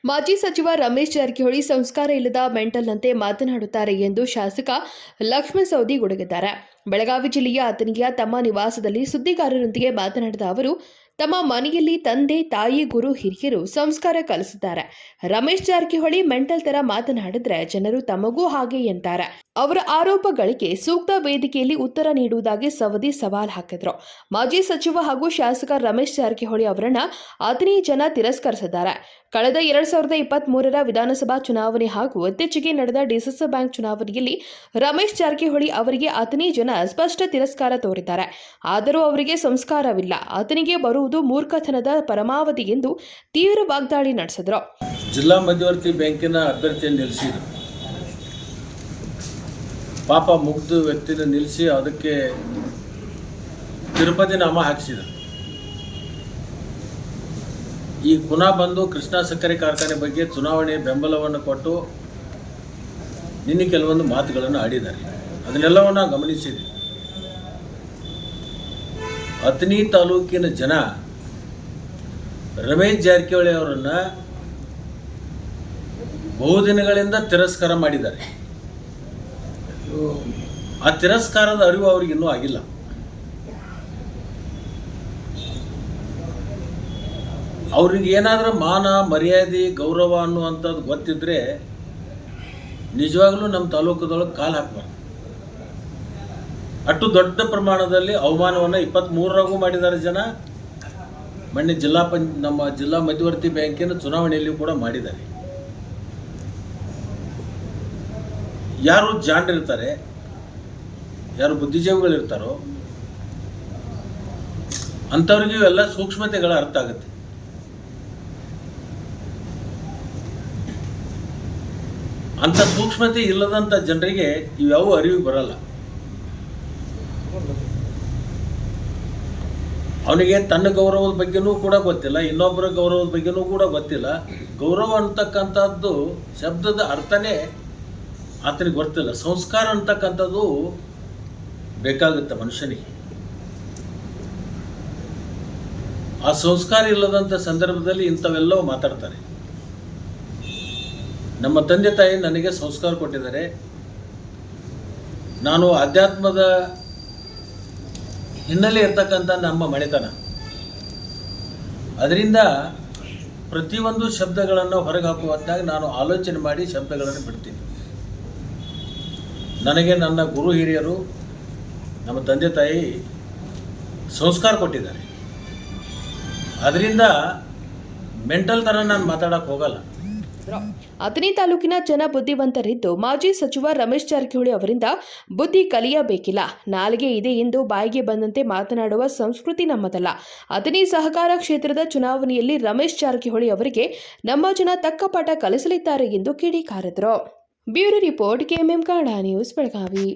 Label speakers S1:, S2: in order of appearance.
S1: ಮಾಜಿ ಸಚಿವ ರಮೇಶ್ ಜಾರಕಿಹೊಳಿ ಸಂಸ್ಕಾರ ಇಲ್ಲದ ಮೆಂಟಲ್ನಂತೆ ಮಾತನಾಡುತ್ತಾರೆ ಎಂದು ಶಾಸಕ ಲಕ್ಷ್ಮಣ ಸವದಿ ಗುಡುಗಿದ್ದಾರೆ. ಬೆಳಗಾವಿ ಜಿಲ್ಲೆಯ ಅಥಣಿಯ ತಮ್ಮ ನಿವಾಸದಲ್ಲಿ ಸುದ್ದಿಗಾರರೊಂದಿಗೆ ಮಾತನಾಡಿದ ಅವರು, ತಮ್ಮ ಮನೆಯಲ್ಲಿ ತಂದೆ, ತಾಯಿ, ಗುರು ಹಿರಿಯರು ಸಂಸ್ಕಾರ ಕಲಿಸಿದ್ದಾರೆ. ರಮೇಶ್ ಜಾರಕಿಹೊಳಿ ಮೆಂಟಲ್ ತರ ಮಾತನಾಡಿದ್ರೆ ಜನರು ತಮಗೂ ಹಾಗೆ ಎಂತಾರೆ. ಅವರ ಆರೋಪಗಳಿಗೆ ಸೂಕ್ತ ವೇದಿಕೆಯಲ್ಲಿ ಉತ್ತರ ನೀಡುವುದಾಗಿ ಸವದಿ ಸವಾಲ್ ಹಾಕಿದ್ರು. ಮಾಜಿ ಸಚಿವ ಹಾಗೂ ಶಾಸಕ ರಮೇಶ್ ಜಾರಕಿಹೊಳಿ ಅವರನ್ನ ಅಥಣಿ ಜನ ತಿರಸ್ಕರಿಸಿದ್ದಾರೆ. ಕಳೆದ 2023ರ ವಿಧಾನಸಭಾ ಚುನಾವಣೆ ಹಾಗೂ ಇತ್ತೀಚೆಗೆ ನಡೆದ ಡಿಸಿಸಿ ಬ್ಯಾಂಕ್ ಚುನಾವಣೆಯಲ್ಲಿ ರಮೇಶ್ ಜಾರಕಿಹೊಳಿ ಅವರಿಗೆ ಅಥಣಿ ಜನ ಸ್ಪಷ್ಟ ತಿರಸ್ಕಾರ ತೋರಿದ್ದಾರೆ. ಆದರೂ ಅವರಿಗೆ ಸಂಸ್ಕಾರವಿಲ್ಲ, ಅಥಣಿಗೆ ಬರುವುದು ಮೂರ್ಖತನದ ಪರಮಾವಧಿ ಎಂದು ತೀವ್ರ ವಾಗ್ದಾಳಿ ನಡೆಸಿದರು.
S2: ಜಿಲ್ಲಾ ಮಧ್ಯವರ್ತಿ ಬ್ಯಾಂಕಿನ ಅಭ್ಯರ್ಥಿಯನ್ನು ನಿಲ್ಲಿಸಿದರು. ಪಾಪ ಮುಗ್ಧ ವ್ಯಕ್ತಿನ ನಿಲ್ಲಿಸಿ ಅದಕ್ಕೆ ತಿರುಪತಿ ನಾಮ ಹಾಕಿಸಿದರು. ಈ ಪುನಃ ಬಂದು ಕೃಷ್ಣ ಸಕ್ಕರೆ ಕಾರ್ಖಾನೆ ಬಗ್ಗೆ ಚುನಾವಣೆ ಬೆಂಬಲವನ್ನು ಕೊಟ್ಟು ನಿನ್ನೆ ಕೆಲವೊಂದು ಮಾತುಗಳನ್ನು ಆಡಿದ್ದಾರೆ. ಅದನ್ನೆಲ್ಲವನ್ನು ಗಮನಿಸಿದೆ. ಅಥಣಿ ತಾಲೂಕಿನ ಜನ ರಮೇಶ್ ಜಾರಕಿಹೊಳಿ ಅವರನ್ನು ಬಹುದಿನಗಳಿಂದ ತಿರಸ್ಕಾರ ಮಾಡಿದ್ದಾರೆ. ಆ ತಿರಸ್ಕಾರದ ಅರಿವು ಅವ್ರಿಗೆ ಇನ್ನೂ ಆಗಿಲ್ಲ. ಅವ್ರಿಗೆ ಏನಾದರೂ ಮಾನ ಮರ್ಯಾದೆ ಗೌರವ ಅನ್ನುವಂಥದ್ದು ಗೊತ್ತಿದ್ರೆ ನಿಜವಾಗ್ಲೂ ನಮ್ಮ ತಾಲೂಕದೊಳಗೆ ಕಾಲು ಹಾಕಬಾರ್ದು. ಅಷ್ಟು ದೊಡ್ಡ ಪ್ರಮಾಣದಲ್ಲಿ ಅವಮಾನವನ್ನು 23ರಾಗೂ ಮಾಡಿದ್ದಾರೆ ಜನ. ಮೊನ್ನೆ ನಮ್ಮ ಜಿಲ್ಲಾ ಮಧ್ಯವರ್ತಿ ಬ್ಯಾಂಕಿನ ಚುನಾವಣೆಯಲ್ಲಿಯೂ ಕೂಡ ಮಾಡಿದ್ದಾರೆ. ಯಾರು ಜಾಣರಿರ್ತಾರೆ, ಯಾರು ಬುದ್ಧಿಜೀವಿಗಳಿರ್ತಾರೋ ಅಂಥವ್ರಿಗೂ ಎಲ್ಲ ಸೂಕ್ಷ್ಮತೆಗಳ ಅರ್ಥ ಆಗುತ್ತೆ. ಅಂಥ ಸೂಕ್ಷ್ಮತೆ ಇಲ್ಲದಂಥ ಜನರಿಗೆ ಇವ್ಯಾವ ಅರಿವು ಬರಲ್ಲ. ಅವನಿಗೆ ತನ್ನ ಗೌರವದ ಬಗ್ಗೆನೂ ಕೂಡ ಗೊತ್ತಿಲ್ಲ, ಇನ್ನೊಬ್ಬರ ಗೌರವದ ಬಗ್ಗೆನೂ ಕೂಡ ಗೊತ್ತಿಲ್ಲ. ಗೌರವ ಅಂತಕ್ಕಂಥದ್ದು ಶಬ್ದದ ಅರ್ಥನೇ ಆತನಿಗೆ ಗೊತ್ತಿಲ್ಲ. ಸಂಸ್ಕಾರ ಅಂತಕ್ಕಂಥದ್ದು ಬೇಕಾಗುತ್ತೆ ಮನುಷ್ಯನಿಗೆ. ಆ ಸಂಸ್ಕಾರ ಇಲ್ಲದಂಥ ಸಂದರ್ಭದಲ್ಲಿ ಇಂಥವೆಲ್ಲವೂ ಮಾತಾಡ್ತಾರೆ. ನಮ್ಮ ತಂದೆ ತಾಯಿ ನನಗೆ ಸಂಸ್ಕಾರ ಕೊಟ್ಟಿದ್ದಾರೆ. ನಾನು ಅಧ್ಯಾತ್ಮದ ಹಿನ್ನೆಲೆ ಇರ್ತಕ್ಕಂಥ ನಮ್ಮ ಮನೆತನ. ಅದರಿಂದ ಪ್ರತಿಯೊಂದು ಶಬ್ದಗಳನ್ನು ಹೊರಗೆ ಹಾಕುವ ಹೊತ್ತಾಗಿ ನಾನು ಆಲೋಚನೆ ಮಾಡಿ ಶಬ್ದಗಳನ್ನು ಬಿಡ್ತೀನಿ. ನನಗೆ ನನ್ನ ಗುರು ಹಿರಿಯರು, ನಮ್ಮ ತಂದೆ ತಾಯಿ ಸಂಸ್ಕಾರ ಕೊಟ್ಟಿದ್ದಾರೆ. ಅದರಿಂದ ಮೆಂಟಲ್ ಥರ ನಾನು ಮಾತಾಡೋಕ್ಕೆ ಹೋಗಲ್ಲ.
S1: ಅಥಣಿ ತಾಲೂಕಿನ ಜನ ಬುದ್ಧಿವಂತರಿದ್ದು ಮಾಜಿ ಸಚಿವ ರಮೇಶ್ ಜಾರಕಿಹೊಳಿ ಅವರಿಂದ ಬುದ್ಧಿ ಕಲಿಯಬೇಕಿಲ್ಲ. ನಾಲಿಗೆ ಇದೆ ಎಂದು ಬಾಯಿಗೆ ಬಂದಂತೆ ಮಾತನಾಡುವ ಸಂಸ್ಕೃತಿ ನಮ್ಮದಲ್ಲ. ಅಥಣಿ ಸಹಕಾರ ಕ್ಷೇತ್ರದ ಚುನಾವಣೆಯಲ್ಲಿ ರಮೇಶ್ ಜಾರಕಿಹೊಳಿ ಅವರಿಗೆ ನಮ್ಮ ಜನ ತಕ್ಕ ಪಾಠ ಕಲಿಸಲಿದ್ದಾರೆ ಎಂದು ಕಿಡಿಕಾರಿದರು. Bureau report, KMM Kannada news, Belagavi.